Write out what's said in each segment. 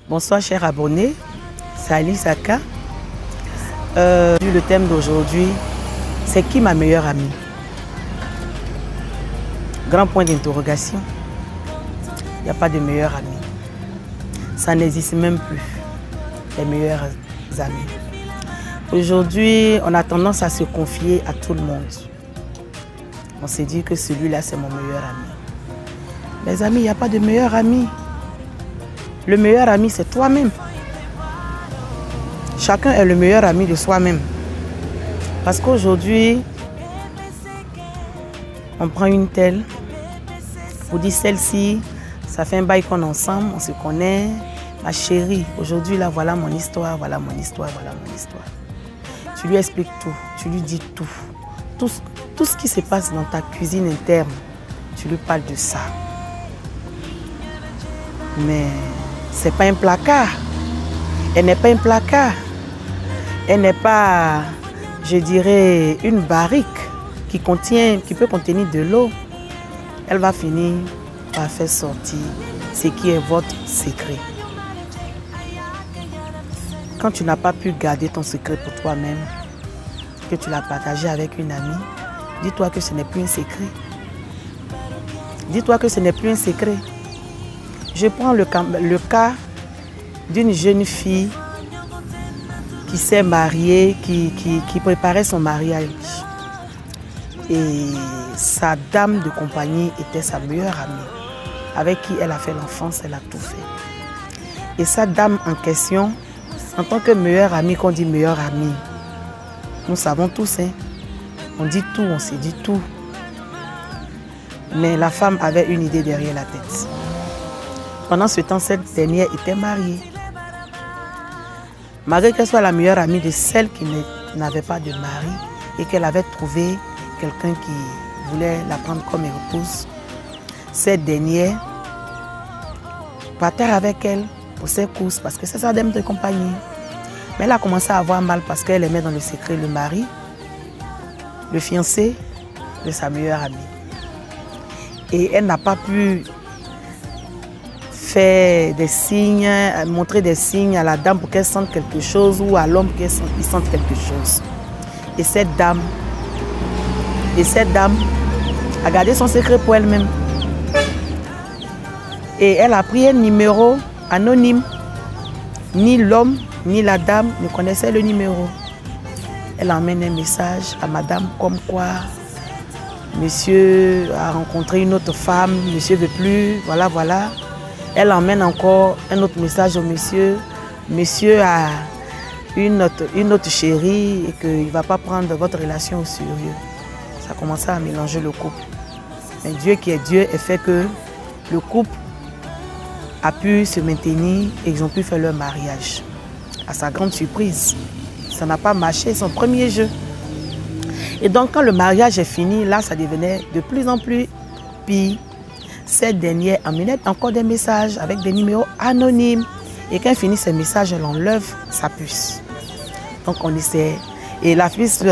Bonsoir chers abonnés, c'est Alice Aka. Le thème d'aujourd'hui, c'est qui ma meilleure amie? Grand point d'interrogation. Il n'y a pas de meilleure amie. Ça n'existe même plus, les meilleurs amis. Aujourd'hui, on a tendance à se confier à tout le monde. On s'est dit que celui-là, c'est mon meilleur ami. Mes amis, il n'y a pas de meilleur ami. Le meilleur ami, c'est toi-même. Chacun est le meilleur ami de soi-même. Parce qu'aujourd'hui, on prend une telle, on dit celle-ci, ça fait un bail qu'on est ensemble, on se connaît. Ma chérie, aujourd'hui, là, voilà mon histoire, voilà mon histoire, voilà mon histoire. Tu lui expliques tout, tu lui dis tout. Tout ce qui se passe dans ta cuisine interne, tu lui parles de ça. Mais c'est pas un placard. Elle n'est pas un placard. Elle n'est pas, je dirais, une barrique qui peut contenir de l'eau. Elle va finir par faire sortir ce qui est votre secret. Quand tu n'as pas pu garder ton secret pour toi-même, que tu l'as partagé avec une amie, dis-toi que ce n'est plus un secret. Dis-toi que ce n'est plus un secret. Je prends le cas d'une jeune fille qui s'est mariée, qui préparait son mariage. Et sa dame de compagnie était sa meilleure amie, avec qui elle a fait l'enfance, elle a tout fait. Et sa dame en question, en tant que meilleure amie, qu'on dit meilleure amie, nous savons tous, hein, on dit tout, on se dit tout. Mais la femme avait une idée derrière la tête. Pendant ce temps, cette dernière était mariée. Malgré qu'elle soit la meilleure amie de celle qui n'avait pas de mari et qu'elle avait trouvé quelqu'un qui voulait la prendre comme épouse, cette dernière partait avec elle pour ses courses parce que c'est sa dame de compagnie. Mais elle a commencé à avoir mal parce qu'elle aimait dans le secret le mari, le fiancé de sa meilleure amie. Et elle n'a pas pu faire des signes, montrer des signes à la dame pour qu'elle sente quelque chose ou à l'homme pour qu'il sente quelque chose. Et cette dame a gardé son secret pour elle-même. Et elle a pris un numéro anonyme. Ni l'homme, ni la dame ne connaissaient le numéro. Elle emmène un message à madame comme quoi monsieur a rencontré une autre femme, monsieur ne veut plus, voilà, voilà. Elle emmène encore un autre message au monsieur. Monsieur a une autre chérie et qu'il ne va pas prendre votre relation au sérieux. Ça a commencé à mélanger le couple. Mais Dieu qui est Dieu a fait que le couple a pu se maintenir et ils ont pu faire leur mariage. À sa grande surprise, ça n'a pas marché, son premier jeu. Et donc quand le mariage est fini, là ça devenait de plus en plus pire. Cette dernière emmenait encore des messages avec des numéros anonymes. Et quand elle finit ces messages, elle enlève sa puce. Donc on essaie. Et la puce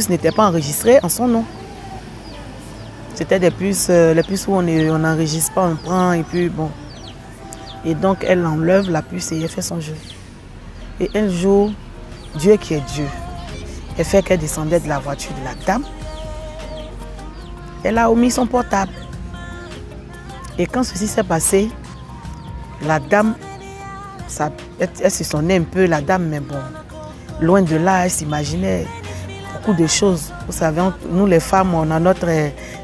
n'était pas enregistrée en son nom. C'était des puces, les puces où on n'enregistre pas, on prend et puis bon. Et donc elle enlève la puce et elle fait son jeu. Et un jour, Dieu qui est Dieu, elle fait qu'elle descendait de la voiture de la dame. Elle a omis son portable. Et quand ceci s'est passé, la dame, elle se sonnait un peu, la dame, mais bon, loin de là, elle s'imaginait beaucoup de choses. Vous savez, nous les femmes, on a notre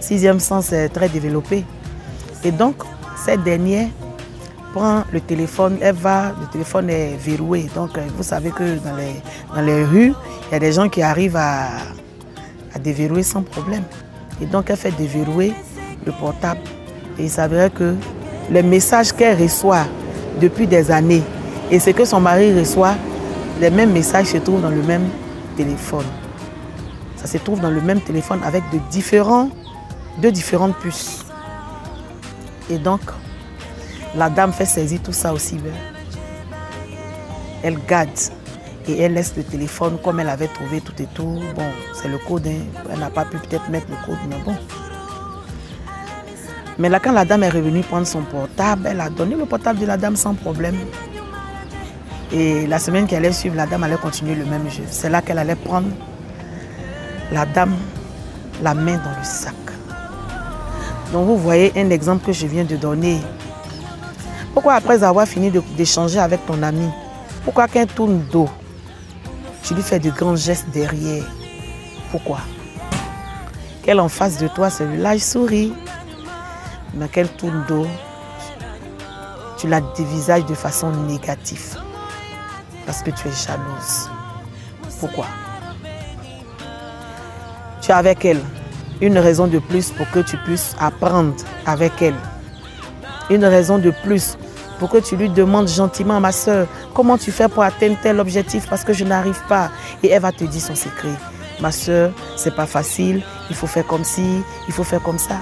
sixième sens très développé. Et donc, cette dernière prend le téléphone, le téléphone est verrouillé. Donc, vous savez que dans les rues, il y a des gens qui arrivent à déverrouiller sans problème. Et donc, elle fait déverrouiller le portable. Et il s'avérait que les messages qu'elle reçoit depuis des années et ce que son mari reçoit, les mêmes messages se trouvent dans le même téléphone. Ça se trouve dans le même téléphone avec deux différentes puces. Et donc, la dame fait saisir tout ça aussi. Elle garde et elle laisse le téléphone comme elle avait trouvé tout et tout. Bon, c'est le code, hein. Elle n'a pas pu peut-être mettre le code, mais bon. Mais là, quand la dame est revenue prendre son portable, elle a donné le portable de la dame sans problème. Et la semaine qui allait suivre, la dame allait continuer le même jeu. C'est là qu'elle allait prendre la dame la main dans le sac. Donc vous voyez un exemple que je viens de donner. Pourquoi après avoir fini d'échanger avec ton ami, pourquoi qu'elle tourne dos, tu lui fais de grands gestes derrière? Pourquoi? Qu'elle en face de toi, celui-là, il sourit. Mais qu'elle tourne dos, tu la dévisages de façon négative. Parce que tu es jalouse. Pourquoi? Tu es avec elle. Une raison de plus pour que tu puisses apprendre avec elle. Une raison de plus pour que tu lui demandes gentiment, ma soeur, comment tu fais pour atteindre tel objectif parce que je n'arrive pas. Et elle va te dire son secret. Ma soeur, c'est pas facile, il faut faire comme ci, il faut faire comme ça.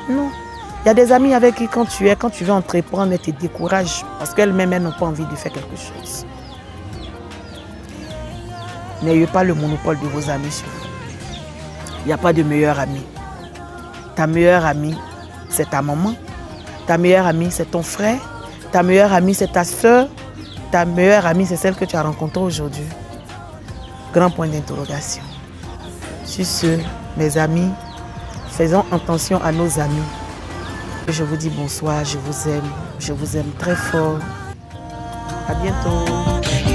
Non. Il y a des amis avec qui quand tu veux entreprendre, elles te découragent parce qu'elles-mêmes, elles n'ont pas envie de faire quelque chose. N'ayez pas le monopole de vos amis sur vous. Il n'y a pas de meilleur ami. Ta meilleure amie, c'est ta maman. Ta meilleure amie, c'est ton frère. Ta meilleure amie, c'est ta soeur. Ta meilleure amie, c'est celle que tu as rencontrée aujourd'hui. Grand point d'interrogation. Sur ce, mes amis, faisons attention à nos amis. Je vous dis bonsoir, je vous aime très fort. À bientôt.